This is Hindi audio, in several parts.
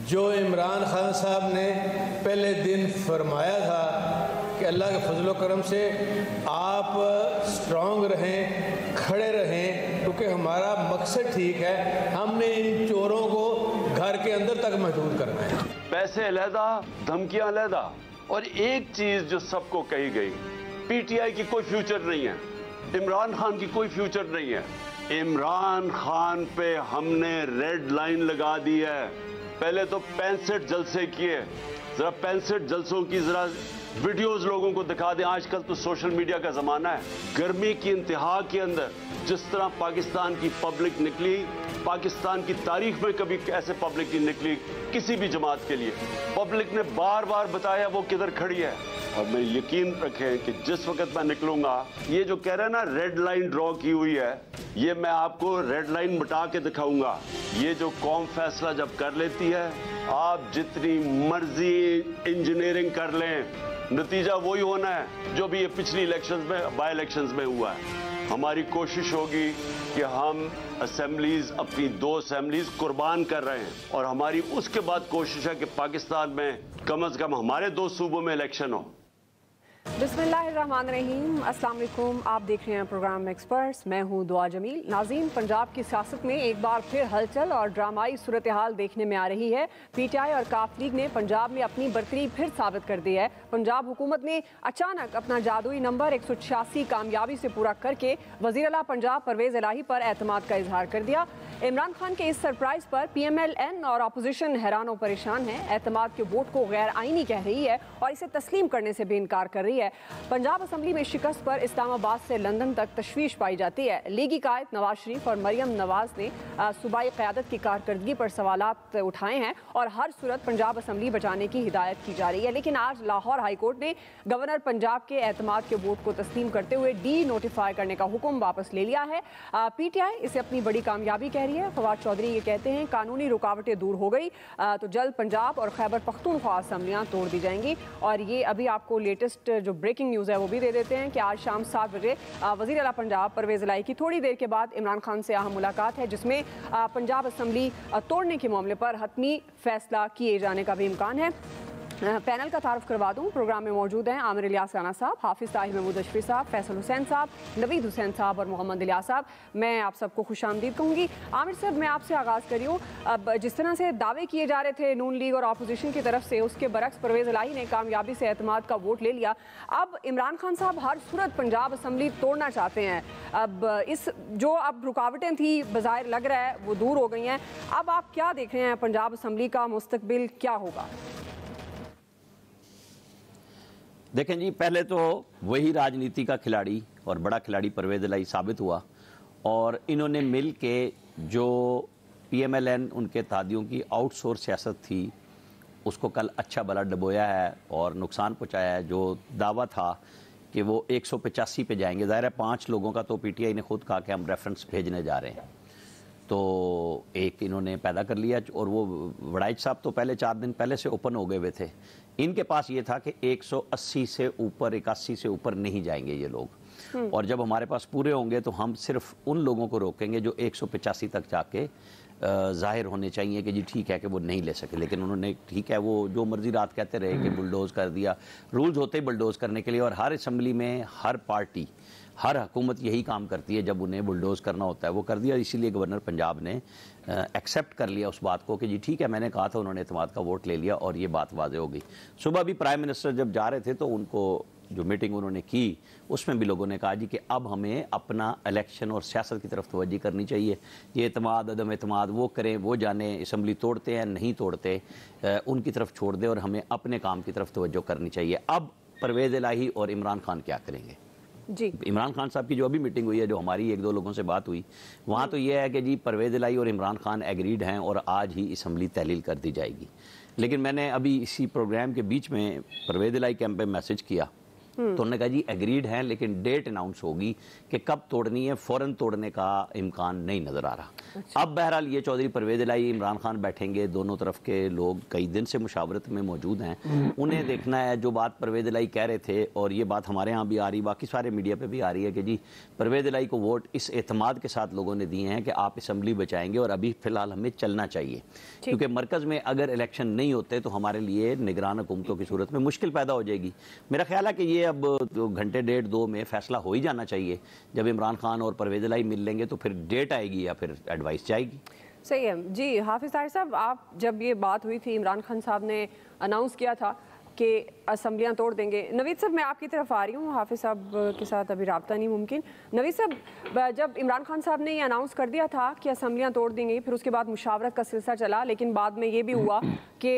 जो इमरान खान साहब ने पहले दिन फरमाया था कि अल्लाह के फजल करम से आप स्ट्रॉन्ग रहें, खड़े रहें, क्योंकि हमारा मकसद ठीक है, हमने इन चोरों को घर के अंदर तक महदूद करना है। पैसे अलहदा, धमकियां अलहदा, और एक चीज जो सबको कही गई, पीटीआई की कोई फ्यूचर नहीं है, इमरान खान की कोई फ्यूचर नहीं है। इमरान खान पे हमने रेड लाइन लगा दी है। पहले तो 65 जलसे किए, जरा 65 जलसों की जरा वीडियोस लोगों को दिखा दें। आजकल तो सोशल मीडिया का जमाना है। गर्मी की इंतहा के अंदर जिस तरह पाकिस्तान की पब्लिक निकली, पाकिस्तान की तारीख में कभी ऐसे पब्लिक नहीं निकली किसी भी जमात के लिए। पब्लिक ने बार बार बताया वो किधर खड़ी है, और मैं यकीन रखें कि जिस वक्त मैं निकलूंगा, ये जो कह रहे हैं ना रेड लाइन ड्रॉ की हुई है, ये मैं आपको रेड लाइन मिटा के दिखाऊंगा। ये जो कौम फैसला जब कर लेती है, आप जितनी मर्जी इंजीनियरिंग कर लें, नतीजा वही होना है जो भी ये पिछली इलेक्शंस में, बाई इलेक्शंस में हुआ है। हमारी कोशिश होगी कि हम असेंबलीज, अपनी 2 असेंबलीज कुर्बान कर रहे हैं, और हमारी उसके बाद कोशिश है कि पाकिस्तान में कम से कम हमारे 2 सूबों में इलेक्शन हो। बिस्मिल्लाहिर्रहमानिर्रहीम, अस्सलाम वालेकुम। आप देख रहे हैं प्रोग्राम एक्सपर्ट्स, मैं हूं दुआ जमील। नाज़रीन, पंजाब की सियासत में एक बार फिर हलचल और ड्रामाई सूरत हाल देखने में आ रही है। पीटीआई और काफ लीग ने पंजाब में अपनी बरतरी फिर साबित कर दी है। पंजाब हुकूमत ने अचानक अपना जादुई नंबर 186 कामयाबी से पूरा करके वज़ीर आला पंजाब परवेज़ इलाही पर एतमाद का इजहार कर दिया। इमरान खान के इस सरप्राइज पर PMLN और अपोजिशन हैरान और परेशान है। एतमाद के वोट को गैर आईनी कह रही है और इसे तस्लीम करने से भी इनकार कर रही है। पंजाब असम्बली में शिकस्त पर इस्लामाबाद से लंदन तक तशवीश पाई जाती है। लीगी कायद नवाज शरीफ और मरियम नवाज ने सूबाई क़यादत की कारकर्दगी पर सवालात उठाए हैं और हर सूरत पंजाब असम्बली बचाने की हिदायत की जा रही है। लेकिन आज लाहौर हाई कोर्ट ने गवर्नर पंजाब के एतमाद के वोट को तस्लीम करते हुए डी नोटिफाई करने का हुक्म वापस ले लिया है। PTI इसे अपनी बड़ी कामयाबी कह रही है। फवाद चौधरी ये कहते हैं कानूनी रुकावटें दूर हो गई तो जल्द पंजाब और खैबर पख्तूनख्वा असम्बलियाँ तोड़ दी जाएंगी। और ये अभी आपको लेटेस्ट जो ब्रेकिंग न्यूज़ है वो भी दे देते हैं कि आज शाम 7 बजे वज़ीर आला पंजाब परवेज़ इलाही की थोड़ी देर के बाद इमरान खान से अहम मुलाकात है, जिसमें पंजाब असम्बली तोड़ने के मामले पर हतमी फैसला किए जाने का भी इम्कान है। पैनल का तारुफ करवा दूं। प्रोग्राम में मौजूद हैं आमिर इलियास राना साहब, हाफिज़ ताहिर महमूद अशफी साहब, फैसल हुसैन साहब, नवीद हुसैन साहब और मोहम्मद इलियास साहब। मैं आप सबको खुशामदीद कहूँगी। आमिर साहब, मैं आपसे आगाज़ करी हूँ। अब जिस तरह से दावे किए जा रहे थे नून लीग और अपोजिशन की तरफ से, उसके बरक्स परवेज़ इलाही ने कामयाबी से एतमाद का वोट ले लिया। अब इमरान खान साहब हर सूरत पंजाब असम्बली तोड़ना चाहते हैं। अब इस जो अब रुकावटें थी बज़ाहिर लग रहा है वो दूर हो गई हैं। अब आप क्या देख रहे हैं, पंजाब असम्बली का मुस्तकबिल क्या होगा? देखें जी, पहले तो वही राजनीति का खिलाड़ी और बड़ा खिलाड़ी परवेज़ इलाही साबित हुआ, और इन्होंने मिल के जो PMLN उनके तादियों की आउटसोर्स सियासत थी उसको कल अच्छा भला डबोया है और नुकसान पहुंचाया है। जो दावा था कि वो 185 पे जाएंगे, ज़ाहिर है 5 लोगों का तो PTI ने खुद कहा कि हम रेफरेंस भेजने जा रहे हैं, तो एक इन्होंने पैदा कर लिया। और वो वड़ाइच साहब तो पहले 4 दिन पहले से ओपन हो गए हुए थे। इनके पास ये था कि 180 से ऊपर, 81 से ऊपर नहीं जाएंगे ये लोग, और जब हमारे पास पूरे होंगे तो हम सिर्फ उन लोगों को रोकेंगे जो 185 तक जाके जाहिर होने चाहिए कि जी ठीक है कि वो नहीं ले सके। लेकिन उन्होंने ठीक है वो जो मर्जी रात कहते रहे कि बुलडोज़ कर दिया। रूल्स होते ही बुलडोज़ करने के लिए, और हर असम्बली में हर पार्टी, हर हुकूमत यही काम करती है, जब उन्हें बुलडोज़ करना होता है वो कर दिया। इसीलिए गवर्नर पंजाब ने एक्सेप्ट कर लिया उस बात को कि जी ठीक है, मैंने कहा था, उन्होंने एतमाद का वोट ले लिया और ये बात वाज़े हो गई। सुबह भी प्राइम मिनिस्टर जब जा रहे थे तो उनको जो मीटिंग उन्होंने की उसमें भी लोगों ने कहा जी कि अब हमें अपना इलेक्शन और सियासत की तरफ तवज्जो करनी चाहिए। ये एतमाद अदम एतमाद वो करें, वो जाने असम्बली तोड़ते हैं नहीं तोड़ते, उनकी तरफ छोड़ दे और हमें अपने काम की तरफ तवज्जो करनी चाहिए। अब परवेज़ इलाही और इमरान खान क्या करेंगे जी? इमरान खान साहब की जो अभी मीटिंग हुई है, जो हमारी 1-2 लोगों से बात हुई, वहाँ तो ये है कि जी परवेज़ इलाही और इमरान खान एग्रीड हैं और आज ही असम्बली तहलील कर दी जाएगी। लेकिन मैंने अभी इसी प्रोग्राम के बीच में परवेज़ इलाही कैंप पे मैसेज किया तो उन्होंने कहा जी एग्रीड हैं, लेकिन डेट अनाउंस होगी कि कब तोड़नी है, फौरन तोड़ने का इम्कान नहीं नजर आ रहा। अच्छा। अब बहरहाल ये चौधरी परवेज इलाही, इमरान खान बैठेंगे, दोनों तरफ के लोग कई दिन से मुशावरत में मौजूद हैं, उन्हें देखना है जो बात परवेज इलाही कह रहे थे, और ये बात हमारे यहाँ भी आ रही, बाकी सारे मीडिया पे भी आ रही है कि जी परवेज इलाही को वोट इस एतमाद के साथ लोगों ने दिए हैं कि आप असम्बली बचाएंगे और अभी फिलहाल हमें चलना चाहिए, क्योंकि मरकज़ में अगर इलेक्शन नहीं होते तो हमारे लिए निगरान हुकूमतों की सूरत में मुश्किल पैदा हो जाएगी। मेरा ख्याल है कि ये अब घंटे डेढ़ दो में फैसला हो ही जाना चाहिए। जब इमरान खान और परवेज इलाही मिल लेंगे तो फिर डेट आएगी या फिर एडवाइस जाएगी। सही है जी। हाफिज ताहिर साहब, आप जब ये बात हुई थी, इमरान खान साहब ने अनाउंस किया था कि असम्बलियाँ तोड़ देंगे। नवीद साहब, मैं आपकी तरफ आ रही हूँ, हाफिज साहब के साथ अभी रब्ता नहीं मुमकिन। नवीद साहब, जब इमरान खान साहब ने ये अनाउंस कर दिया था कि असम्बलियाँ तोड़ देंगी, फिर उसके बाद मुशावरत का सिलसिला चला, लेकिन बाद में ये भी हुआ कि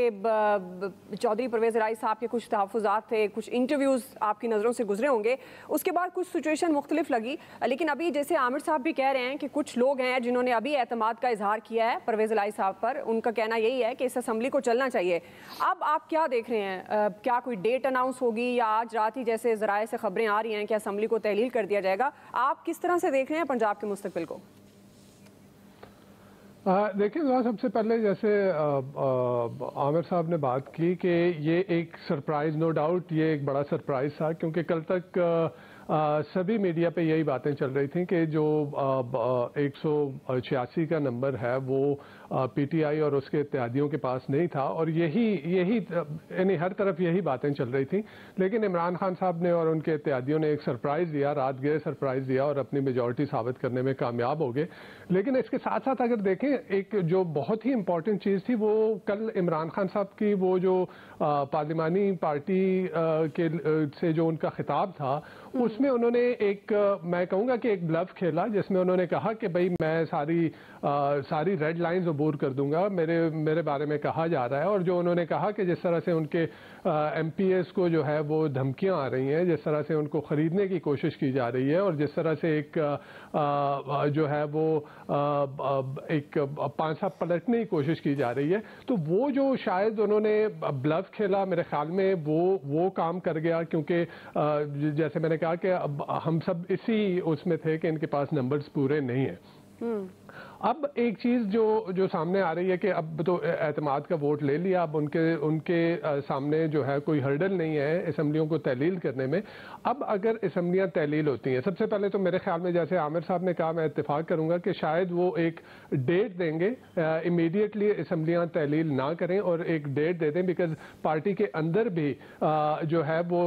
चौधरी परवेज इलाही साहब के कुछ तहफ़्फ़ुज़ात थे, कुछ इंटरव्यूज़ आपकी नज़रों से गुजरे होंगे, उसके बाद कुछ सिचुएशन मुख्तलिफ लगी। लेकिन अभी जैसे आमिर साहब भी कह रहे हैं कि कुछ लोग हैं जिन्होंने अभी एतमाद का इजहार किया है परवेज इलाही साहब पर, उनका कहना यही है कि इस असम्बली को चलना चाहिए। अब आप क्या देख रहे हैं, क्या कोई डेट अनाउंस होगी या आज रात ही जैसे ज़राए से खबरें आ रही हैं कि असम्बली को तहलील कर दिया जाएगा? आप किस तरह से देख रहे हैं पंजाब के मुस्तकबिल को? देखिए, सबसे पहले जैसे आमिर साहब ने बात की कि ये एक सरप्राइज़, नो डाउट ये एक बड़ा सरप्राइज़ था, क्योंकि कल तक सभी मीडिया पे यही बातें चल रही थी कि जो 186 का नंबर है वो पीटीआई और उसके इत्तेहादियों के पास नहीं था, और यही यानी हर तरफ यही बातें चल रही थी। लेकिन इमरान खान साहब ने और उनके इत्तेहादियों ने एक सरप्राइज़ दिया, रात गए सरप्राइज़ दिया और अपनी मेजॉरिटी साबित करने में कामयाब हो गए। लेकिन इसके साथ साथ अगर देखें, एक जो बहुत ही इंपॉर्टेंट चीज़ थी वो कल इमरान खान साहब की वो जो पार्लिमानी पार्टी के से जो उनका खिताब था, उसमें उन्होंने एक, मैं कहूँगा कि एक ब्लफ खेला, जिसमें उन्होंने कहा कि भाई मैं सारी रेड लाइंस अबूर कर दूंगा, मेरे बारे में कहा जा रहा है। और जो उन्होंने कहा कि जिस तरह से उनके एमपीएस को जो है वो धमकियां आ रही हैं, जिस तरह से उनको ख़रीदने की कोशिश की जा रही है, और जिस तरह से एक जो है वो एक पांसा पलटने की कोशिश की जा रही है, तो वो जो शायद उन्होंने ब्लफ खेला, मेरे ख्याल में वो काम कर गया। क्योंकि जैसे मैंने कहा कि अब हम सब इसी उसमें थे कि इनके पास नंबर्स पूरे नहीं है। अब एक चीज़ जो सामने आ रही है कि अब तो एतमाद का वोट ले लिया, अब उनके सामने जो है कोई हर्डल नहीं है असम्बलियों को तहलील करने में। अब अगर असम्बलियाँ तहलील होती हैं, सबसे पहले तो मेरे ख्याल में जैसे आमिर साहब ने कहा, मैं इत्तेफाक करूंगा कि शायद वो एक डेट देंगे, इमीडिएटली असम्बलियाँ तहलील ना करें और एक डेट दे दें, बिकॉज पार्टी के अंदर भी जो है वो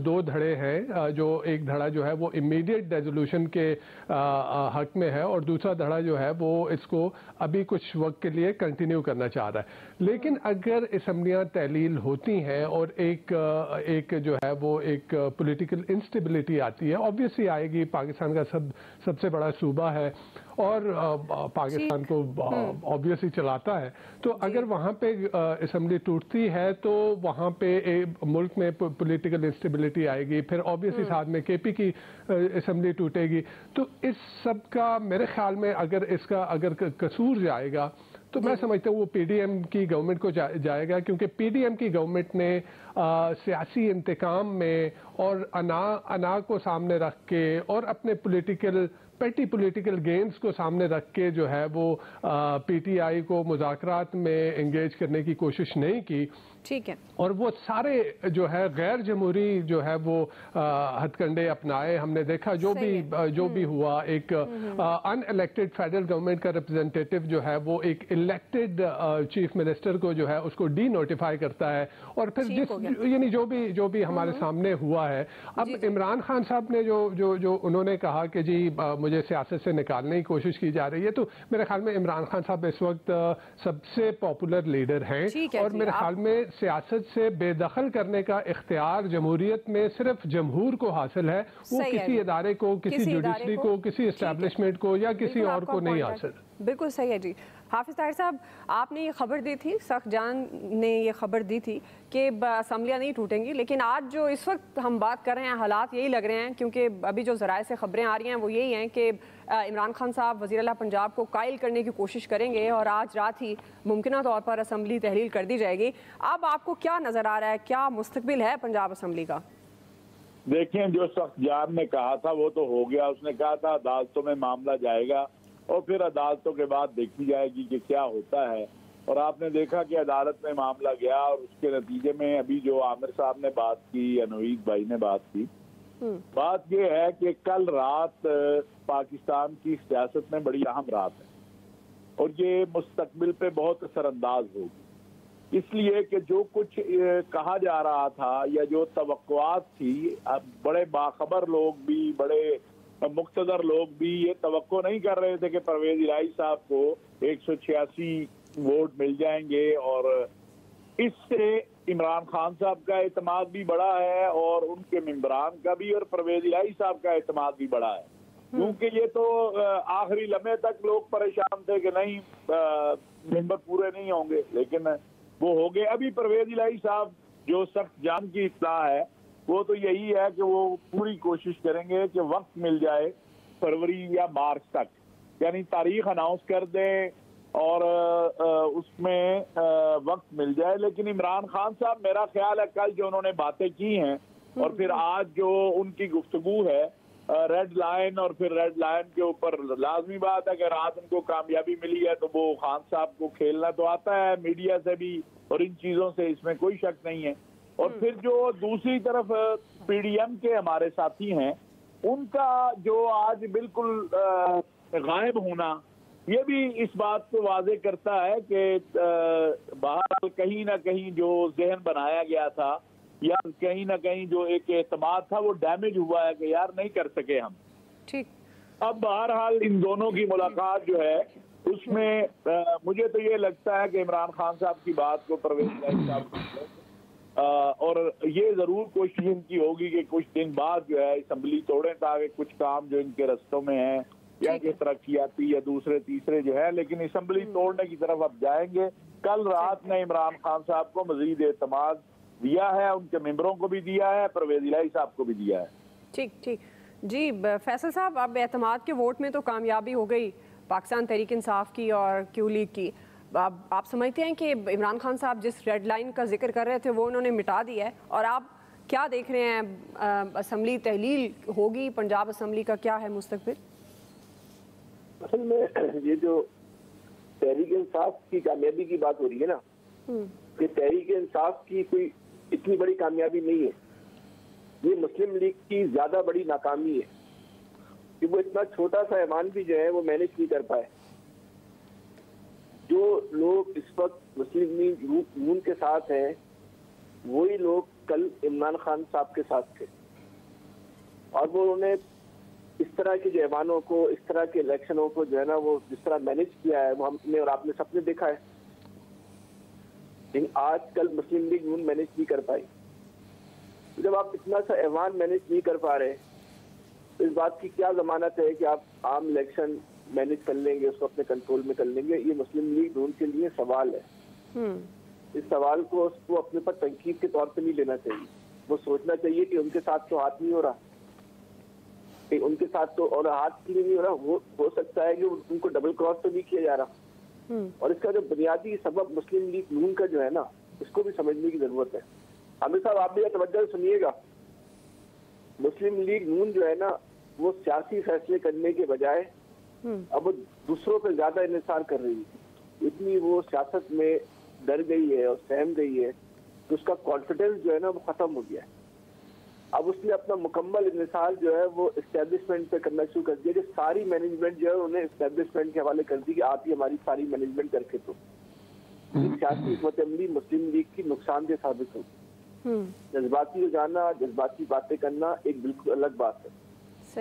दो धड़े हैं। जो एक धड़ा जो है वो इमीडिएट रेजोल्यूशन के हक में है, और दूसरा धड़ा जो है वो इसको अभी कुछ वक्त के लिए कंटिन्यू करना चाह रहा है। लेकिन अगर असम्बलियाँ तहलील होती हैं और एक जो है वो एक पॉलिटिकल इंस्टेबिलिटी आती है, ऑब्वियसली आएगी, पाकिस्तान का सबसे बड़ा सूबा है और पाकिस्तान को ऑब्वियसली चलाता है, तो अगर वहाँ पे असम्बली टूटती है तो वहाँ पे मुल्क में पॉलिटिकल इंस्टेबिलिटी आएगी, फिर ऑब्वियसली साथ में केपी की असम्बली टूटेगी। तो इस सब का मेरे ख्याल में अगर कसूर जाएगा तो मैं समझता हूँ वो पीडीएम की गवर्नमेंट को जाएगा, क्योंकि पीडीएम की गवर्नमेंट ने सियासी इंतकाम में और अना को सामने रख के और अपने पेटी पॉलिटिकल गेम्स को सामने रख के जो है वो पीटीआई को मुज़ाकरात में एंगेज करने की कोशिश नहीं की। ठीक है। और वो सारे जो है गैर जमहूरी जो है वो हथकंडे अपनाए। हमने देखा जो भी हुआ, एक अनइलेक्टेड फेडरल गवर्नमेंट का रिप्रेजेंटेटिव जो है वो एक इलेक्टेड चीफ मिनिस्टर को जो है उसको डी नोटिफाई करता है, और फिर यानी जो भी हमारे सामने हुआ है। अब इमरान खान साहब ने जो उन्होंने कहा कि जी मुझे सियासत से निकालने की कोशिश की जा रही है, तो मेरे ख्याल में इमरान खान साहब इस वक्त सबसे पॉपुलर लीडर हैं, और मेरे ख्याल में सियासत से बेदखल करने का इख्तियार जमहूरियत में सिर्फ जमहूर को हासिल है, वो किसी इदारे को, किसी जुडिशरी को, किसी एस्टैब्लिशमेंट को या किसी और को नहीं हासिल। बिल्कुल सही है जी। हाफिज ताहिर साहब, आपने ये खबर दी थी, सख्त जान ने ये खबर दी थी कि असम्बलियाँ नहीं टूटेंगी, लेकिन आज जो इस वक्त हम बात कर रहे हैं हालात यही लग रहे हैं, क्योंकि अभी जो ज़राए से खबरें आ रही हैं वो यही हैं कि इमरान खान साहब वज़ीर आला पंजाब को कायल करने की कोशिश करेंगे और आज रात ही मुमकिन तौर पर असम्बली तहलील कर दी जाएगी। अब आपको क्या नज़र आ रहा है, क्या मुस्तकबिल है पंजाब असम्बली का? देखें, जो सख्तजान ने कहा था वो तो हो गया। उसने कहा था अदालतों में मामला जाएगा और फिर अदालतों के बाद देखी जाएगी कि क्या होता है। और आपने देखा कि अदालत में मामला गया और उसके नतीजे में अभी जो आमिर साहब ने बात की, अनवीद भाई ने बात की, बात ये है कि कल रात पाकिस्तान की सियासत में बड़ी अहम रात है और ये मुस्तकबिल पे बहुत असरअंदाज होगी। इसलिए कि जो कुछ कहा जा रहा था या जो तवक्कुआत थी, अब बड़े बाखबर लोग भी, बड़े मुक्तदर लोग भी ये तवक्को नहीं कर रहे थे कि परवेज इलाही साहब को 186 वोट मिल जाएंगे और इससे इमरान खान साहब का एतमाद भी बड़ा है और उनके मेंबरान का भी और परवेज इलाही साहब का एतमाद भी बड़ा है। क्योंकि ये तो आखिरी लम्हे तक लोग परेशान थे कि नहीं मेंबर पूरे नहीं होंगे, लेकिन वो हो गए। अभी परवेज इलाही साहब जो सख्त जान की इत्तला है वो तो यही है कि वो पूरी कोशिश करेंगे कि वक्त मिल जाए फरवरी या मार्च तक, यानी तारीख अनाउंस कर दें और उसमें वक्त मिल जाए। लेकिन इमरान खान साहब, मेरा ख्याल है कल जो उन्होंने बातें की हैं और फिर आज जो उनकी गुफ्तगू है रेड लाइन, और फिर रेड लाइन के ऊपर लाजमी बात है कि रात उनको कामयाबी मिली है तो वो खान साहब को खेलना तो आता है मीडिया से भी और इन चीज़ों से, इसमें कोई शक नहीं है। और फिर जो दूसरी तरफ पीडीएम के हमारे साथी हैं उनका जो आज बिल्कुल गायब होना, ये भी इस बात को वाजे करता है कि बाहर कहीं ना कहीं जो जहन बनाया गया था या कहीं ना कहीं जो एक एतमाद था वो डैमेज हुआ है कि यार नहीं कर सके हम। ठीक, अब बहरहाल इन दोनों की मुलाकात जो है उसमें मुझे तो ये लगता है कि इमरान खान साहब की बात को परवेज इलाही साहब और ये जरूर कोशिश इनकी होगी कि कुछ दिन बाद जो है असम्बली तोड़ें ताकि कुछ काम जो इनके रस्तों में है या ये तरक्याती या दूसरे तीसरे जो है, लेकिन असम्बली तोड़ने की तरफ अब जाएंगे। कल रात ने इमरान खान साहब को मजीद एतमाद दिया है, उनके मेंबरों को भी दिया है, परवेज इलाही साहब को भी दिया है। ठीक ठीक जी फैसल साहब, अब एतमाद के वोट में तो कामयाबी हो गई पाकिस्तान तहरीक इंसाफ की और क्यू लीग की। आप समझते हैं कि इमरान खान साहब जिस रेड लाइन का जिक्र कर रहे थे वो उन्होंने मिटा दिया है, और आप क्या देख रहे हैं असम्बली तहलील होगी पंजाब असम्बली का, क्या है मुस्तकबिल? असल में ये जो तहरीक इंसाफ की कामयाबी की बात हो रही है ना, कि तहरीक इंसाफ की कोई इतनी बड़ी कामयाबी नहीं है, ये मुस्लिम लीग की ज्यादा बड़ी नाकामी है कि वो इतना छोटा सा ऐवान भी जो है वो मैनेज नहीं कर पाए। जो लोग इस वक्त मुस्लिम लीग नून के साथ हैं वही लोग कल इमरान खान साहब के साथ थे और वो उन्होंने इस तरह के जो ऐवानों को, इस तरह के इलेक्शनों को जो है ना वो जिस तरह मैनेज किया है वो हमने और आपने सबने देखा है। लेकिन आज कल मुस्लिम लीग नून मैनेज नहीं कर पाई। जब आप इतना सा ऐवान मैनेज नहीं कर पा रहे तो इस बात की क्या जमानत है कि आप आम इलेक्शन मैनेज कर लेंगे, उसको अपने कंट्रोल में कर लेंगे? ये मुस्लिम लीग नून के लिए सवाल है। इस सवाल को उसको अपने पर तनकीद के तौर पे नहीं लेना चाहिए। वो सोचना चाहिए कि उनके साथ तो हाथ नहीं हो रहा, कि उनके साथ तो और हाथ के लिए नहीं हो रहा, हो सकता है कि उनको डबल क्रॉस तो नहीं किया जा रहा। और इसका जो बुनियादी सबब मुस्लिम लीग नून का जो है ना, इसको भी समझने की जरूरत है। आमिर साहब, आप भी तवज्जो सुनिएगा। मुस्लिम लीग नून जो है ना वो सियासी फैसले करने के बजाय अब वो दूसरों पर ज्यादा इन्हिसार कर रही है। इतनी वो सियासत में डर गई है और सहम गई है तो उसका कॉन्फिडेंस जो है ना वो खत्म हो गया है। अब उसने अपना मुकम्मल इन्हिसार जो है वो एस्टेब्लिशमेंट पे करना शुरू कर दिया कि सारी मैनेजमेंट जो है उन्हें एस्टेब्लिशमेंट के हवाले कर दी कि आप ही हमारी सारी मैनेजमेंट करके तो सियासी हिकमत अमली मुस्लिम लीग की नुकसानदेह साबित होगी। जज्बाती हो जाना, जज्बाती बातें करना एक बिल्कुल अलग बात है,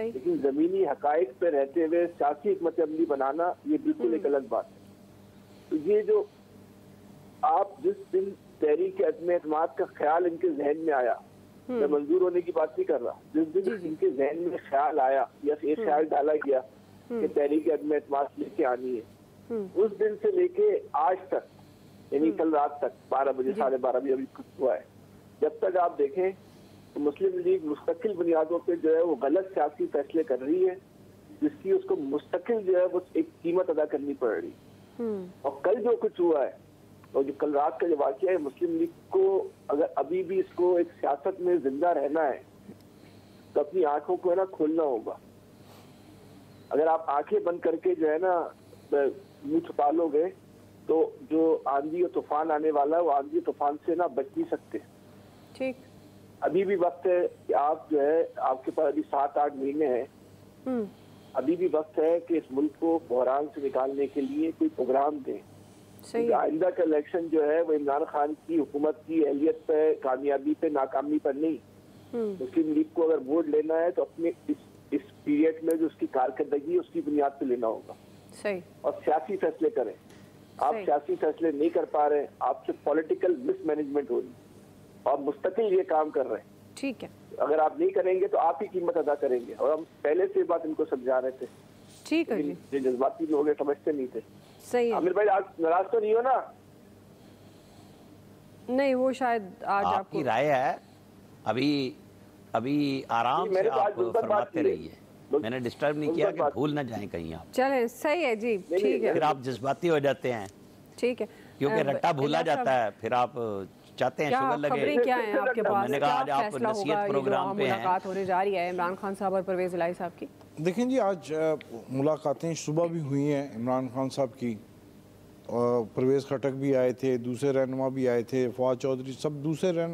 लेकिन जमीनी हकाइक पे रहते हुए सियासी हिकमत अमली बनाना ये बिल्कुल एक अलग बात है। तो ये जो आप जिस दिन तहरीक अदम एतमाद का ख्याल इनके जहन में आया, मैं मंजूर होने की बात नहीं कर रहा, जिस दिन इनके जहन में ख्याल आया या ये ख्याल डाला गया कि तहरीक अदम एतमाद लेके आनी है, उस दिन से लेके आज तक, यानी कल रात तक 12 बजे 12:30 बजे अभी कुछ हुआ है, जब तक आप देखें तो मुस्लिम लीग मुस्तकिल बुनियादों पे जो है वो गलत सियासी फैसले कर रही है जिसकी उसको मुस्तकिल जो है वो एक कीमत अदा करनी पड़ रही है। और कल जो कुछ हुआ है और जो कल रात का जो वाक़या है, मुस्लिम लीग को अगर अभी भी इसको एक सियासत में जिंदा रहना है तो अपनी आंखों को है ना खोलना होगा। अगर आप आंखें बंद करके जो है ना मुंह छुपा लोगे तो जो आंधी और तूफान आने वाला है वो आंधी तूफान से ना बच नहीं सकते। ठीक, अभी भी वक्त है कि आप जो है, आपके पास अभी 7-8 महीने हैं, अभी भी वक्त है कि इस मुल्क को बहरान से निकालने के लिए कोई प्रोग्राम दें। सही। आइंदा का इलेक्शन जो है वो इमरान खान की हुकूमत की अहलियत पे, कामयाबी पे, नाकामी पर नहीं। मुस्लिम लीग को अगर वोट लेना है तो अपने इस पीरियड में जो उसकी कारकर्दगी उसकी बुनियाद पे लेना होगा। सही। और सियासी फैसले करें। आप सियासी फैसले नहीं कर पा रहे, आपसे पॉलिटिकल मिसमैनेजमेंट हो रही और मुस्तकिल ये काम कर रहे हैं। ठीक है, अगर आप नहीं करेंगे तो आप ही कीमत अदा करेंगे। और हम पहले से बात इनको समझा रहे थे। ठीक है जी। जो जज्बाती लोग हैं समझते नहीं थे। सही है। आमिर भाई आज नाराज तो नहीं हो ना? नहीं, वो शायद आज आपकी राय है। अभी आराम से आप फरमाते रहिए, मैंने डिस्टर्ब नहीं किया कि भूल ना जाएं कहीं आप। चलें, सही है जी, ठीक है। फिर आप जज्बाती हो जाते हैं, ठीक है, क्योंकि रट्टा भूला जाता है, फिर आप चाहते हैं शुगर लगे। खबरें क्या हैं आपके पास? मैंने कहा आज आप नसीहत प्रोग्राम पे हैं। मुलाकात होने जा रही है इमरान खान साहब और परवेज इलाही साहब की। देखें जी, आज मुलाकातें सुबह भी हुई हैं इमरान खान साहब की, और परवेज़ खटक भी आए थे, दूसरे रहनुमा भी आए थे, फवाद चौधरी, सब दूसरे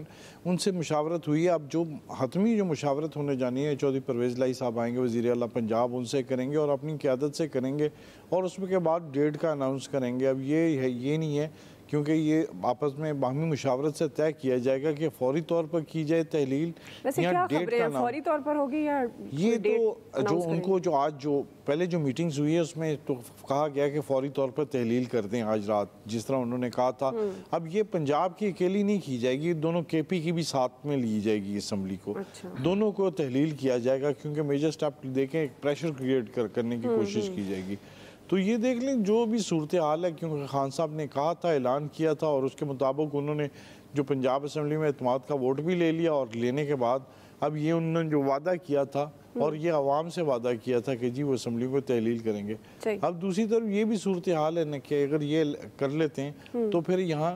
उनसे मुशावरत हुई है। अब जो हतमी जो मुशावरत होने जानी है, चौधरी परवेज़ इलाही साहब आएंगे, वज़ीर आला पंजाब, उनसे करेंगे और अपनी क़यादत से करेंगे और उसमें के बाद डेट का अनाउंस करेंगे। अब ये नहीं है, क्योंकि ये आपस में बाहमी मुशावरत से तय किया जाएगा कि फौरी तौर पर की जाए तहलील या डेट का नाम फौरी तौर पर होगी या ये तो जो उनको जो आज जो पहले जो मीटिंग्स हुई है उसमें तो कहा गया कि फौरी तौर पर तहलील कर दें आज रात, जिस तरह उन्होंने कहा था। अब ये पंजाब की अकेली नहीं की जाएगी, दोनों केपी की भी साथ में ली जाएगी असम्बली को। दोनों को तहलील किया जाएगा, क्योंकि मेजर स्टेप देखें प्रेशर क्रिएट करने की कोशिश की जाएगी। तो ये देख लें जो भी सूरत हाल है, क्योंकि खान साहब ने कहा था, ऐलान किया था और उसके मुताबिक उन्होंने जो पंजाब असम्बली में एतमाद का वोट भी ले लिया, और लेने के बाद अब ये उन्होंने जो वादा किया था और ये आवाम से वादा किया था कि जी वो असम्बली को तहलील करेंगे। अब दूसरी तरफ ये भी सूरत हाल है न कि अगर ये कर लेते हैं तो फिर यहाँ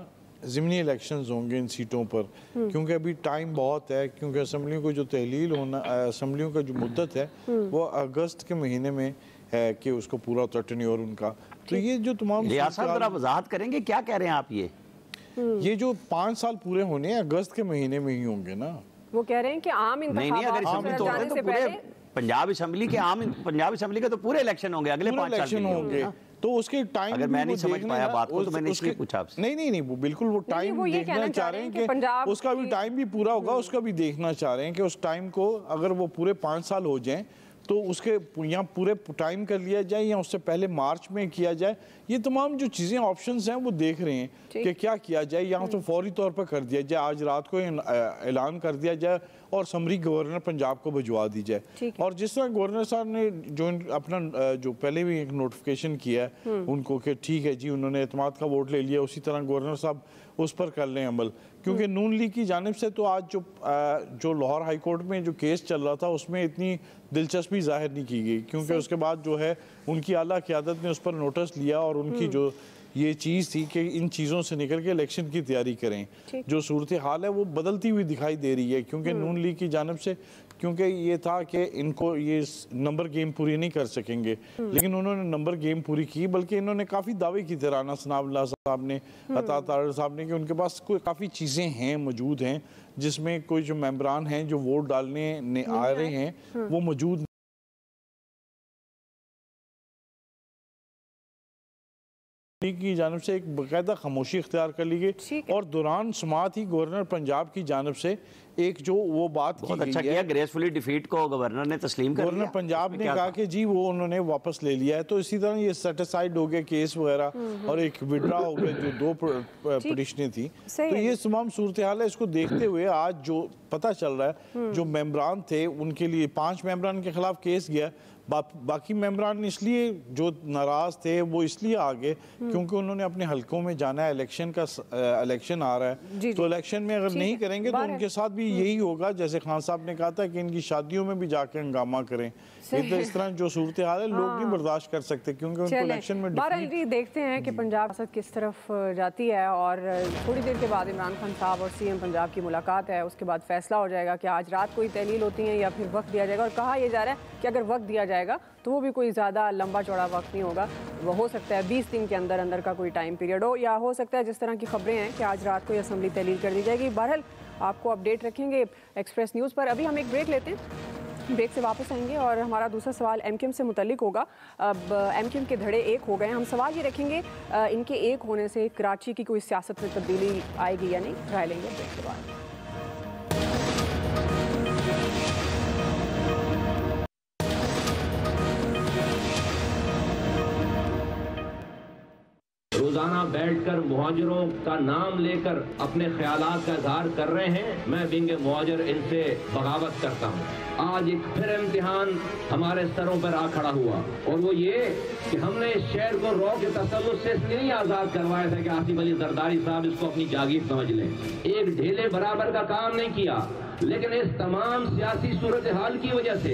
ज़िमनी इलेक्शंस होंगे इन सीटों पर, क्योंकि अभी टाइम बहुत है, क्योंकि असम्बलियों को जो तहलील होना, असम्बलियों का जो मुद्दत है वो अगस्त के महीने में है कि उसको पूरा होता टेन्योर उनका। तो ये जो तमाम जरा वजाहत करेंगे क्या कह रहे हैं आप? ये जो 5 साल पूरे होने हैं अगस्त के महीने में ही होंगे ना। वो कह रहे हैं कि आम इंतखाबात से पहले पंजाब असम्बली के तो पूरे इलेक्शन होंगे, अगले 5 साल होंगे। तो उसके टाइम अगर मैं नहीं समझ पाया बात को तो मैंने इसलिए पूछा आपसे। नहीं वो बिल्कुल वो टाइम देखना चाह रहे हैं कि उसका भी टाइम भी पूरा होगा, उसका भी देखना चाह रहे हैं कि उस टाइम को अगर वो पूरे 5 साल हो जाएं तो उसके यहाँ पूरे टाइम कर लिया जाए या उससे पहले मार्च में किया जाए। ये तमाम जो चीज़ें ऑप्शंस हैं वो देख रहे हैं कि क्या किया जाए। यहाँ तो फौरी तौर पर कर दिया जाए, आज रात को ऐलान कर दिया जाए और समरी गवर्नर पंजाब को भिजवा दी जाए। और जिस तरह गवर्नर साहब ने जो अपना जो पहले भी एक नोटिफिकेशन किया है उनको कि ठीक है जी उन्होंने एतमाद का वोट ले लिया, उसी तरह गवर्नर साहब उस पर कर लें अमल। क्योंकि नून लीग की जानिब से तो आज जो लाहौर हाई कोर्ट में जो केस चल रहा था उसमें इतनी दिलचस्पी जाहिर नहीं की गई, क्योंकि उसके बाद जो है उनकी आला क़यादत ने उस पर नोटिस लिया और उनकी जो ये चीज़ थी कि इन चीज़ों से निकल के इलेक्शन की तैयारी करें। जो सूरत हाल है वो बदलती हुई दिखाई दे रही है, क्योंकि नून लीग की जानिब से क्योंकि ये था कि इनको ये नंबर गेम पूरी नहीं कर सकेंगे, लेकिन उन्होंने नंबर गेम पूरी की। बल्कि इन्होंने काफ़ी दावे की थे, राना सनाउल्लाह साहब ने, अता तारड़ साहब ने, कि उनके पास कोई काफ़ी चीज़ें हैं मौजूद हैं जिसमें कोई जो मेंबरान हैं जो वोट डालने आ रहे हैं वो मौजूद की जानिब से एक बाकायदा खामोशी इख्तियार कर ली गई। और दौरान समात ही गवर्नर पंजाब की जानिब से एक जो वो बात की अच्छा किया, ग्रेसफुली डिफीट को गवर्नर ने तस्लीम कर लिया। गवर्नर पंजाब ने कहा कि जी वो उन्होंने वापस ले लिया है। तो इसी तरह ये सेटिसाइड हो गया केस वगैरह और एक विड्रा हो गया जो 2 पिटिशनें थी। तो ये तमाम सूरत हाल है। इसको देखते हुए आज जो पता चल रहा है जो मेंबरान थे उनके लिए 5 मेंबरान के खिलाफ केस गया, बाकी मेंबरान इसलिए जो नाराज थे वो इसलिए आ गए क्योंकि उन्होंने अपने हलकों में जाना है, इलेक्शन आ रहा है, तो इलेक्शन में अगर नहीं करेंगे तो उनके साथ भी यही होगा जैसे खान साहब ने कहा था कि इनकी शादियों में भी जाकर हंगामा करें। इस तरह जो सूरत हाल है लोग नहीं बर्दाश्त कर सकते क्योंकि उनको इलेक्शन में देखते हैं कि पंजाब किस तरफ जाती है। और थोड़ी देर के बाद इमरान खान साहब और सीएम पंजाब की मुलाकात है, उसके बाद फैसला हो जाएगा कि आज रात कोई तहलील होती है या फिर वक्त दिया जाएगा। और कहा यह जा रहा है कि अगर वक्त दिया जाएगा तो वो भी कोई ज़्यादा लंबा चौड़ा वक्त नहीं होगा, वो हो सकता है 20 दिन के अंदर अंदर का कोई टाइम पीरियड हो, या हो सकता है जिस तरह की खबरें हैं कि आज रात को ये असेंबली तहलील कर दी जाएगी। बहरहाल आपको अपडेट रखेंगे एक्सप्रेस न्यूज़ पर। अभी हम एक ब्रेक लेते हैं, ब्रेक से वापस आएंगे और हमारा दूसरा सवाल एमक्यूएम से मुतल्लिक होगा। अब एमक्यूएम के धड़े एक हो गए हैं, हम सवाल ये रखेंगे इनके एक होने से कराची की कोई सियासत में तब्दीली आएगी या नहीं, राय लेंगे ब्रेक के बाद। रोजाना बैठकर मुहाजिरों का नाम लेकर अपने ख्यालात का इजहार कर रहे हैं, मैं बिंग मुहाजिर इनसे बगावत करता हूँ। आज एक फिर इम्तिहान हमारे सरों पर आ खड़ा हुआ और वो ये कि हमने इस शहर को रौ के तसल्लुत से इसलिए नहीं आजाद करवाया था कि आसिफ अली जरदारी साहब इसको अपनी जागीर समझ लें। एक ढेले बराबर का काम नहीं किया, लेकिन इस तमाम सियासी सूरत हाल की वजह से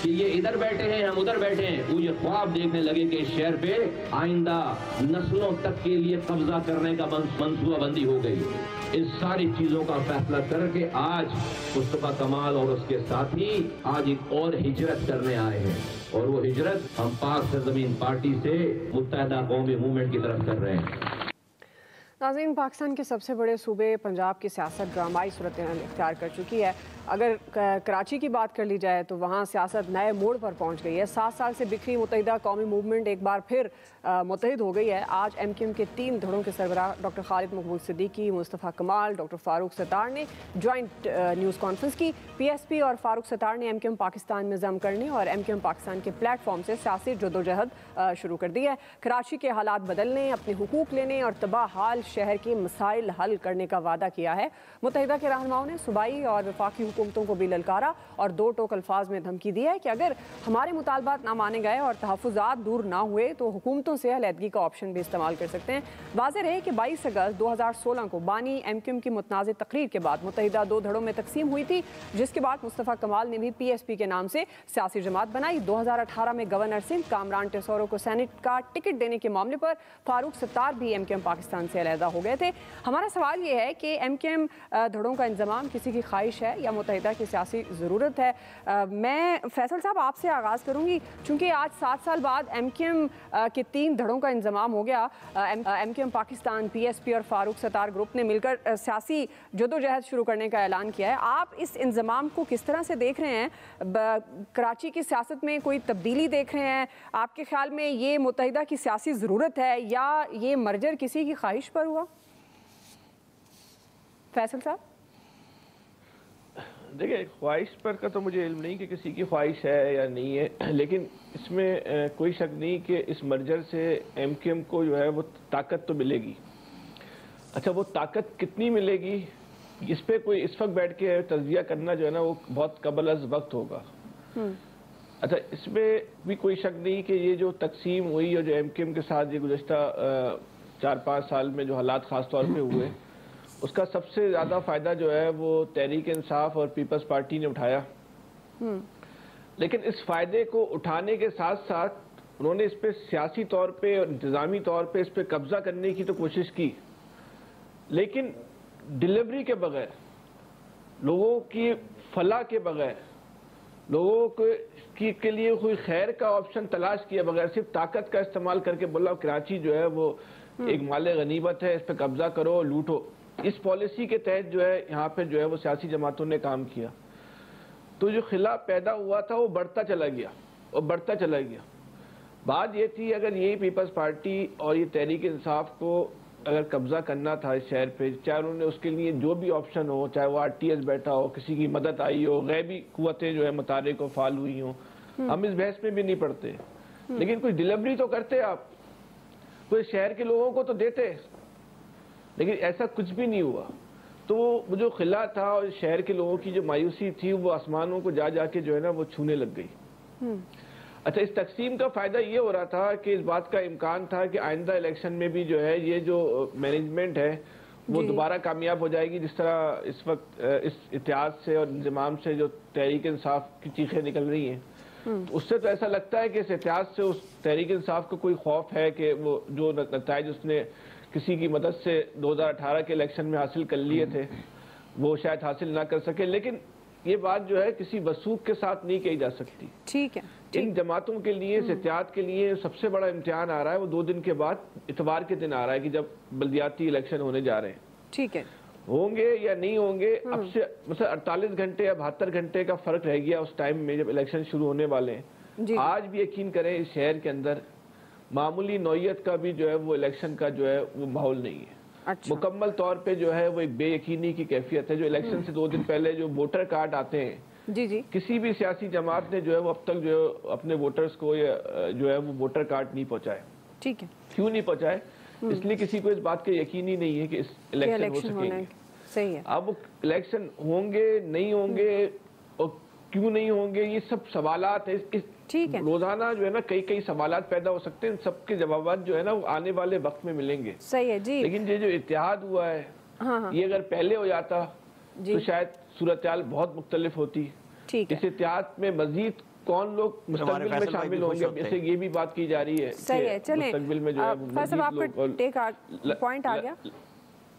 कि ये इधर बैठे हैं हम उधर बैठे हैं, वो ये ख्वाब देखने लगे कि इस शहर पे आइंदा नस्लों तक के लिए कब्जा करने का मंसूबाबंदी हो गई। इस सारी चीजों का फैसला करके आज मुस्तफा कमाल और उसके साथी आज एक और हिजरत करने आए हैं और वो हिजरत हम पाक सरजमीन पार्टी से मुत्तहिदा कौमी मूवमेंट की तरफ कर रहे हैं। नाज़रीन, पाकिस्तान के सबसे बड़े सूबे पंजाब की सियासत ड्रामाई सूरत इख्तियार कर चुकी है। अगर कराची की बात कर ली जाए तो वहाँ सियासत नए मोड़ पर पहुँच गई है। 7 साल से बिखरी मुत्तहिदा कौमी मूवमेंट एक बार फिर मुत्तहिद हो गई है। आज एमक्यूएम के 3 धड़ों के सरबराह डॉक्टर खालिद मकबूल सिद्दीकी, मुस्तफ़ा कमाल, डॉक्टर फारूक सत्तार ने जॉइंट न्यूज़ कॉन्फ्रेंस की। पीएसपी और फारूक सत्तार ने एमक्यूएम पाकिस्तान में जम करने और एमक्यूएम पाकिस्तान के प्लेटफॉर्म से सियासी जदोजहद शुरू कर दी है। कराची के हालात बदलने, अपने हुकूक लेने और तबाह हाल शहर के मसाइल हल करने का वादा किया है। मुत्तहिदा के रहनुमाओं ने सूबाई और वफाकी हुकूमतों को भी ललकारा और 2 टोक अल्फाज में धमकी दी है कि अगर हमारे मुतालबात ना माने गए और तहफ़्फ़ुज़ात दूर ना हुए तो हुकूमतों से अलहदगी का ऑप्शन भी इस्तेमाल कर सकते हैं। वाज़ेह रहे कि 22 अगस्त 2016 को बानी एमक्यूएम की मुतनाज़ तकरीर के बाद मुत्तहिदा 2 धड़ों में तकसीम हुई थी, जिसके बाद मुस्तफ़ा कमाल ने भी पीएसपी के नाम से सियासी जमात बनाई। 2018 में गवर्नर सिंध कामरान टेसोरो को सेनेट का टिकट देने के मामले पर फारूक सत्तार भी एमक्यूएम पाकिस्तान से अलहदा हो गए थे। हमारा सवाल ये है कि एमक्यूएम धड़ों का इंतजाम किसी की ख्वाहिश है या मुत्तहिदा की सियासी ज़रूरत है? मैं फैसल साहब आपसे आगाज़ करूँगी, चूँकि आज 7 साल बाद एमक्यूएम के 3 धड़ों का इंतजाम हो गया। एमक्यूएम पाकिस्तान, पीएसपी और फारूक सत्तार ग्रुप ने मिलकर सियासी जदोजहद शुरू करने का ऐलान किया है। आप इस इंतजाम को किस तरह से देख रहे हैं? कराची की सियासत में कोई तब्दीली देख रहे हैं? आपके ख्याल में ये मुत्तहिदा की सियासी ज़रूरत है या ये मर्जर किसी की ख्वाहिश पर हुआ? फैसल साहब, देखिए, ख्वाहिश पर का तो मुझे इल्म नहीं कि किसी की ख्वाहिश है या नहीं है, लेकिन इसमें कोई शक नहीं कि इस मर्जर से एमक्यूएम को जो है वो ताकत तो मिलेगी। अच्छा, वो ताकत कितनी मिलेगी इस पे कोई इस वक्त बैठ के तज्जिया करना जो है ना वो बहुत कबल अज़ वक्त होगा। अच्छा, इसमें भी कोई शक नहीं कि ये जो तकसीम हुई और जो एमक्यूएम के साथ ये गुज़श्ता 4-5 साल में जो हालात ख़ास तौर पे हुए, उसका सबसे ज़्यादा फ़ायदा जो है वो तहरीक इंसाफ और पीपल्स पार्टी ने उठाया। लेकिन इस फ़ायदे को उठाने के साथ साथ उन्होंने इस पर सियासी तौर पे और इंतज़ामी तौर पे इस पर कब्ज़ा करने की तो कोशिश की, लेकिन डिलीवरी के बगैर, लोगों की फलाह के बगैर, लोगों के लिए कोई खैर का ऑप्शन तलाश किए बगैर सिर्फ ताकत का इस्तेमाल करके बोला कराची जो है वो एक माले गनीमत है, इस पर कब्ज़ा करो, लूटो। इस पॉलिसी के तहत जो है यहाँ पे जो है वो सियासी जमातों ने काम किया, तो जो खिलाफ पैदा हुआ था वो बढ़ता चला गया और बढ़ता चला गया। बात ये थी, अगर यही पीपल्स पार्टी और ये तहरीक इंसाफ को अगर कब्जा करना था इस शहर पे, चाहे उन्होंने उसके लिए जो भी ऑप्शन हो, चाहे वो आरटीएस बैठा हो, किसी की मदद आई हो, गैबी कुव्वतें जो है मुतारिक को फाल हुई हो, हम इस बहस में भी नहीं पड़ते, लेकिन कोई डिलीवरी तो करते आप, कोई शहर के लोगों को तो देते, लेकिन ऐसा कुछ भी नहीं हुआ। तो वो जो खिला था और शहर के लोगों की जो मायूसी थी वो आसमानों को जा जाके जो है ना वो छूने लग गई। अच्छा, इस तकसीम का फायदा ये हो रहा था कि इस बात का इम्कान था कि आइंदा इलेक्शन में भी जो है ये जो मैनेजमेंट है वो दोबारा कामयाब हो जाएगी, जिस तरह इस वक्त इस इतिहाद से और इंतजाम से जो तहरीक इंसाफ की चीखें निकल रही हैं, तो उससे तो ऐसा लगता है कि इस इतिहाद से उस तहरीक इंसाफ को कोई खौफ है कि वो जो नताइज उसने किसी की मदद से 2018 के इलेक्शन में हासिल कर लिए थे वो शायद हासिल ना कर सके। लेकिन ये बात जो है किसी वसूख के साथ नहीं कही जा सकती। ठीक है, इन जमातों के लिए, इस एहतियात के लिए सबसे बड़ा इम्तिहान आ रहा है वो 2 दिन के बाद इतवार के दिन आ रहा है कि जब बल्दियाती इलेक्शन होने जा रहे हैं। ठीक है, होंगे या नहीं होंगे, अब से मतलब 48 घंटे या 72 घंटे का फर्क रह गया उस टाइम में जब इलेक्शन शुरू होने वाले हैं। आज भी यकीन करें इस शहर के अंदर मामूली नौयत का भी जो है वो इलेक्शन का जो है वो माहौल नहीं है। अच्छा। मुकम्मल तौर पे जो है वो एक बेयकीनी की कैफियत है। जो इलेक्शन से 2 दिन पहले जो वोटर कार्ड आते हैं, जी, किसी भी सियासी जमात ने जो है वो अब तक जो है अपने वोटर्स को या जो है वो वोटर कार्ड नहीं पहुंचाए। ठीक है, क्यों नहीं पहुंचाए? इसलिए किसी को इस बात का यकीन ही नहीं है कि इस इलेक्शन हो सकेंगे। सही है। अब इलेक्शन होंगे नहीं होंगे और क्यों नहीं होंगे, ये सब सवालात है। ठीक है, रोजाना जो है ना कई सवालात पैदा हो सकते हैं, सबके जवाब जो है ना वो आने वाले वक्त में मिलेंगे। सही है जी। लेकिन ये जो इत्तेहाद हुआ है, ये अगर पहले हो जाता तो शायद सूरत-ए-हाल बहुत मुख्तलिफ होती। ठीक है, इस इत्तेहाद में मजीद कौन लोग मुस्तकबिल में शामिल होंगे, जैसे ये भी बात की जा रही है। सही है, चलें मुस्तकबिल में जो है पॉइंट आ गया।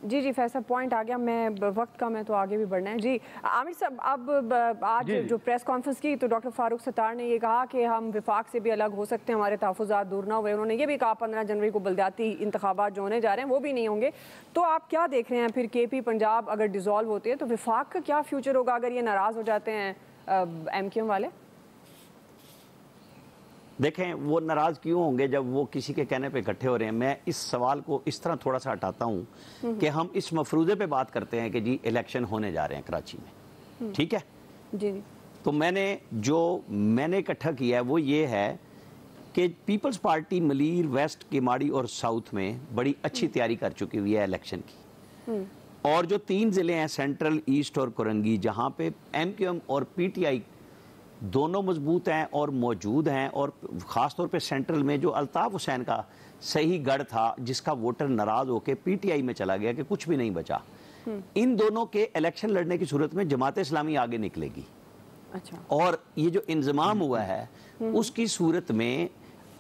जी जी फैसल, पॉइंट आ गया। मैं वक्त का मैं तो आगे भी बढ़ना है। जी आमिर साहब, अब आज जो प्रेस कॉन्फ्रेंस की तो डॉक्टर फारूक सत्तार ने ये कहा कि हम विफाक से भी अलग हो सकते हैं, हमारे तहफ़्फ़ुज़ात दूर ना हुए। उन्होंने ये भी कहा 15 जनवरी को बल्दियाती इंतखाबात जो होने जा रहे हैं वो भी नहीं होंगे। तो आप क्या देख रहे हैं फिर, KP पंजाब अगर डिज़ोल्व होती है तो विफाक का क्या फ्यूचर होगा अगर ये नाराज़ हो जाते हैं MQM वाले? देखें, वो नाराज़ क्यों होंगे जब वो किसी के कहने पे इकट्ठे हो रहे हैं। मैं इस सवाल को इस तरह थोड़ा सा हटाता हूँ कि हम इस मफरूज़े पे बात करते हैं कि जी इलेक्शन होने जा रहे हैं कराची में, ठीक है जी। तो मैंने इकट्ठा किया है वो ये है कि peoples party Malir, waste, Kimadi और साउथ में बड़ी अच्छी तैयारी कर चुकी हुई है इलेक्शन की। और जो 3 ज़िले हैं सेंट्रल, ईस्ट और कोरंगी, जहाँ पे MQM और PTI दोनों मजबूत हैं और मौजूद हैं, और ख़ास तौर पे सेंट्रल में जो अल्ताफ़ हुसैन का सही गढ़ था जिसका वोटर नाराज़ होकर PTI में चला गया कि कुछ भी नहीं बचा, इन दोनों के इलेक्शन लड़ने की सूरत में जमात इस्लामी आगे निकलेगी। अच्छा। और ये जो इंजमाम हुआ है उसकी सूरत में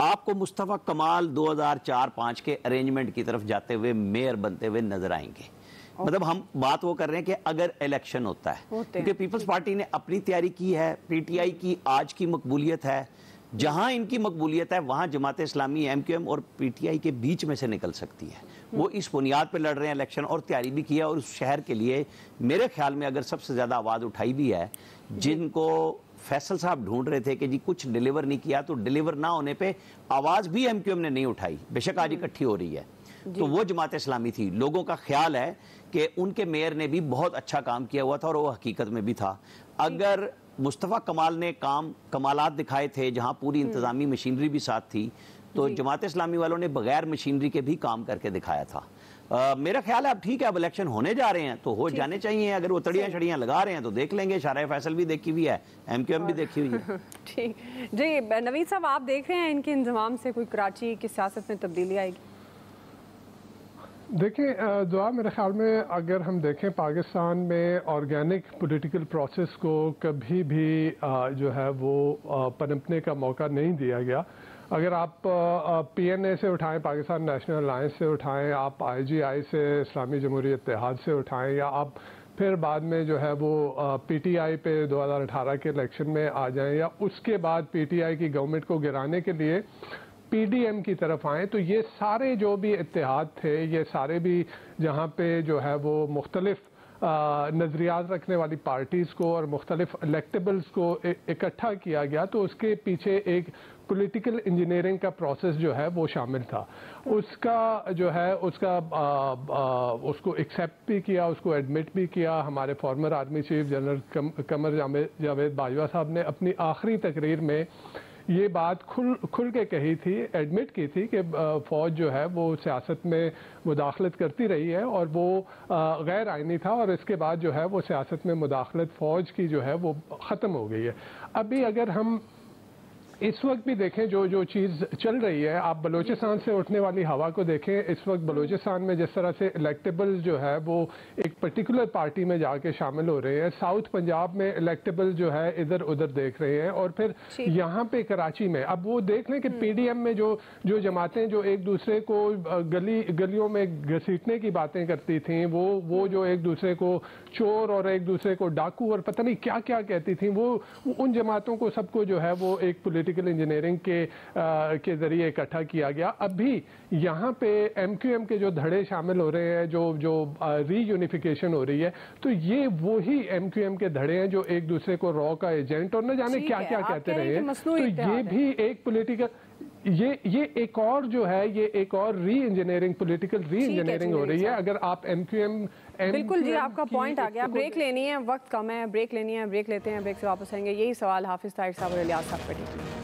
आपको मुस्तफ़ा कमाल 2004-5 के अरेंजमेंट की तरफ जाते हुए मेयर बनते हुए नजर आएंगे। मतलब हम बात वो कर रहे हैं कि अगर इलेक्शन होता है, क्योंकि पीपल्स पार्टी ने अपनी तैयारी की है, PTI की आज की मकबूलियत है, जहां इनकी मकबूलियत है वहां जमात इस्लामी MQM और PTI के बीच में से निकल सकती है। वो इस बुनियाद पर लड़ रहे हैं इलेक्शन और तैयारी भी की है। और उस शहर के लिए मेरे ख्याल में अगर सबसे ज़्यादा आवाज़ उठाई भी है, जिनको फैसल साहब ढूंढ रहे थे कि जी कुछ डिलीवर नहीं किया, तो डिलीवर ना होने पे आवाज़ भी MQM ने नहीं उठाई, बेशक आज इकट्ठी हो रही है, तो वो जमात इस्लामी थी। लोगों का ख्याल है कि उनके मेयर ने भी बहुत अच्छा काम किया हुआ था और वो हकीकत में भी था। अगर मुस्तफ़ा कमाल ने कमालात दिखाए थे जहां पूरी इंतज़ामी मशीनरी भी साथ थी, तो जमात इस्लामी वालों ने बगैर मशीनरी के भी काम करके दिखाया था। मेरा ख्याल है अब ठीक है, अब इलेक्शन होने जा रहे हैं तो हो जाने चाहिए। अगर वो तड़ियाँ छड़ियाँ लगा रहे हैं तो देख लेंगे। शारा फैसल भी देखी हुई है, MQM भी देखी हुई है। ठीक जी, नवीद साहब आप देख रहे हैं इनके इंतजाम से कोई कराची की सियासत में तब्दीली आएगी? देखिए दुआ, मेरे ख्याल में अगर हम देखें पाकिस्तान में ऑर्गेनिक पॉलिटिकल प्रोसेस को कभी भी जो है वो पनपने का मौका नहीं दिया गया। अगर आप PNA से उठाएं, पाकिस्तान नेशनल अलायंस से उठाएं, आप IGI से, इस्लामी जमहूरी इत्तेहाद से उठाएं, या आप फिर बाद में जो है वो PTI पे 2018 के इलेक्शन में आ जाएं, या उसके बाद PTI की गवर्नमेंट को गिराने के लिए PDM की तरफ आए, तो ये सारे जो भी इत्तेहाद थे, ये सारे भी जहाँ पे जो है वो मुख्तलिफ नज़रियात रखने वाली पार्टीज़ को और मुख्तलिफ इलेक्टेबल्स को इकट्ठा किया गया, तो उसके पीछे एक पॉलिटिकल इंजीनियरिंग का प्रोसेस जो है वो शामिल था। उसका जो है उसको एक्सेप्ट भी किया, उसको एडमिट भी किया। हमारे farmer army chief general Qamar Javed Bajwa साहब ने अपनी आखिरी तकरीर में ये बात खुल के कही थी, एडमिट की थी कि फ़ौज जो है वो सियासत में मुदाखलत करती रही है और वो गैर आइनी था, और इसके बाद जो है वो सियासत में मुदाखलत फ़ौज की जो है वो ख़त्म हो गई है। अभी अगर हम इस वक्त भी देखें जो चीज़ चल रही है, आप बलूचिस्तान से उठने वाली हवा को देखें। इस वक्त बलूचिस्तान में जिस तरह से इलेक्टेबल जो है वो एक पर्टिकुलर पार्टी में जाके शामिल हो रहे हैं, साउथ पंजाब में इलेक्टेबल जो है इधर उधर देख रहे हैं, और फिर यहाँ पे कराची में अब वो देख लें कि पीडीएम में जो जमातें जो एक दूसरे को गलियों में घसीटने की बातें करती थी, वो जो एक दूसरे को चोर और एक दूसरे को डाकू और पता नहीं क्या क्या कहती थी, वो उन जमातों को सबको जो है वो एक पॉलिटिकल इंजीनियरिंग के जरिए इकट्ठा किया गया। अभी यहाँ पे एमक्यूएम के जो धड़े शामिल हो रहे हैं, जो रीयूनिफिकेशन हो रही है, तो ये वही एमक्यूएम के धड़े हैं जो एक दूसरे को रॉ का एजेंट और न जाने क्या क्या कहते रहे हैं। तो ये भी एक पॉलिटिकल ये एक और जो है ये एक और री इंजीनियरिंग पॉलिटिकल री इंजीनियरिंग हो रही है। अगर आप एमक्यूएम बिल्कुल जी, आपका पॉइंट आ गया। ब्रेक लेनी है, वक्त कम है, ब्रेक लेनी है, ब्रेक लेते हैं, ब्रेक से वापस आएंगे। यही सवाल हाफिज ताहिर साहब और इलियास साहब पर।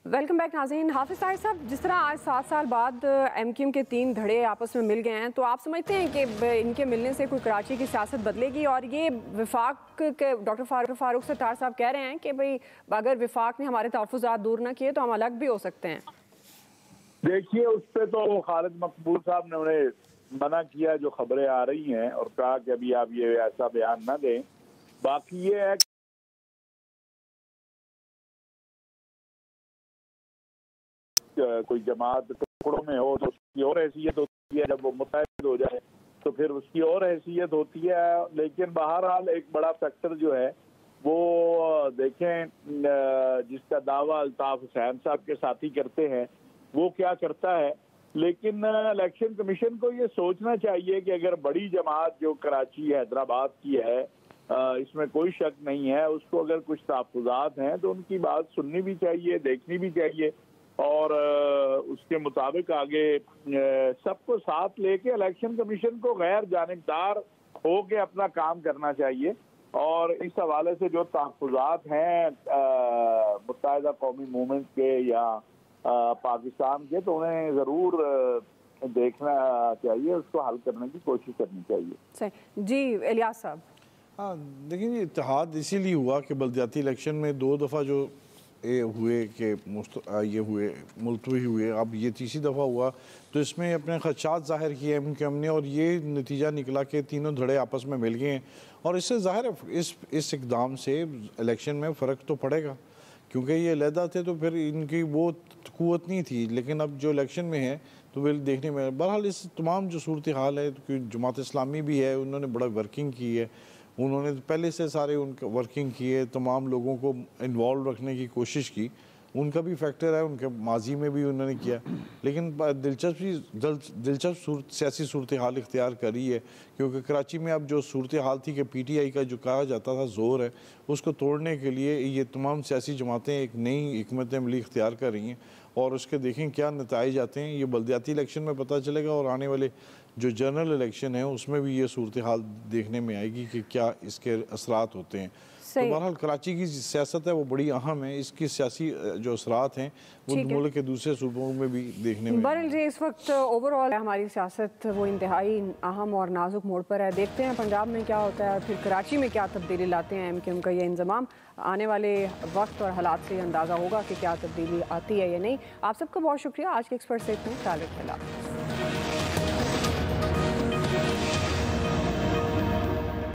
वेलकम बैक नाज़रीन। हाफिज ताहिर साहब, जिस तरह आज 7 साल बाद एमक्यूएम के 3 धड़े आपस में मिल गए हैं, तो आप समझते हैं कि इनके मिलने से कोई कराची की सियासत बदलेगी? और ये विफाक के डॉक्टर फारूक सत्तार साहब कह रहे हैं कि भाई अगर विफाक ने हमारे तहफ़्फ़ुज़ात दूर ना किए तो हम अलग भी हो सकते हैं। देखिए, उस पर तो खालिद मकबूल साहब ने उन्हें मना किया जो खबरें आ रही हैं, और कहा कि अभी आप ये ऐसा बयान न दें। बाकी ये है कोई जमात टुकड़ों में हो तो उसकी और हैसियत होती है, जब वो मुत्तहिद हो जाए तो फिर उसकी और हैसियत होती है। लेकिन बहरहाल एक बड़ा फैक्टर जो है वो देखें, जिसका दावा अल्ताफ हुसैन साहब के साथी करते हैं वो क्या करता है। लेकिन इलेक्शन कमीशन को ये सोचना चाहिए कि अगर बड़ी जमात जो कराची हैदराबाद की है, इसमें कोई शक नहीं है, उसको अगर कुछ तहफ़्फ़ुज़ात हैं तो उनकी बात सुननी भी चाहिए, देखनी भी चाहिए, और उसके मुताबिक आगे सबको साथ लेके इलेक्शन कमीशन को गैर जानिबदार हो के अपना काम करना चाहिए। और इस हवाले से जो तहफ़्फ़ुज़ात हैं मुत्तहिदा कौमी मूवमेंट के या पाकिस्तान के, तो उन्हें ज़रूर देखना चाहिए, उसको हल करने की कोशिश करनी चाहिए। सही जी, इलियास साहब। हाँ, देखिए, इत्तेहाद इसीलिए हुआ कि बल्दियाती इलेक्शन में 2 दफ़ा जो हुए कि ये हुए मुलतवी हुए, अब ये तीसरी दफ़ा हुआ, तो इसमें अपने खदशात ज़ाहिर किए एमक्यूएम ने, और ये नतीजा निकला कि तीनों धड़े आपस में मिल गए हैं। और इससे ज़ाहिर है इस इक़दाम से इलेक्शन में फ़र्क तो पड़ेगा, क्योंकि ये अलहदा थे तो फिर इनकी वो क़ुव्वत नहीं थी। लेकिन अब जो इलेक्शन में है तो वे देखने में, बहरहाल इस तमाम जो सूरत हाल है, क्योंकि जमात इस्लामी भी है, उन्होंने बड़ा वर्किंग की है, उन्होंने पहले से सारे उनका वर्किंग किए, तमाम लोगों को इन्वॉल्व रखने की कोशिश की, उनका भी फैक्टर है, उनके माजी में भी उन्होंने किया। लेकिन दिलचस्प सियासी सूरत हाल इख्तियार करी है, क्योंकि कराची में अब जो सूरत हाल थी कि पीटीआई का जो कहा जाता था ज़ोर है, उसको तोड़ने के लिए ये तमाम सियासी जमातें एक नई हिकमत अमली इख्तियार कर रही हैं, और उसके देखें क्या नताइज आते हैं। ये बल्दियाती इलेक्शन में पता चलेगा, और आने वाले जो जनरल इलेक्शन है उसमें भी ये सूरत हाल देखने में आएगी कि क्या इसके असरात होते हैं। तो बहरहाल कराची की सियासत है वो बड़ी अहम है, इसकी सियासी जो असरात हैं वो मुल्क के दूसरे सूबों में भी देखने में। बहरहाल जी, इस वक्त ओवरऑल हमारी सियासत वो इंतहाई अहम और नाजुक मोड़ पर है। देखते हैं पंजाब में क्या होता है, फिर कराची में क्या तब्दीली लाते हैं एमक्यूएम का ये इंजमाम। आने वाले वक्त और हालात से अंदाज़ा होगा कि क्या तब्दीली आती है या नहीं। आप सबका बहुत शुक्रिया। आज के एक्सपर्ट से इतना ख्याल रखिए।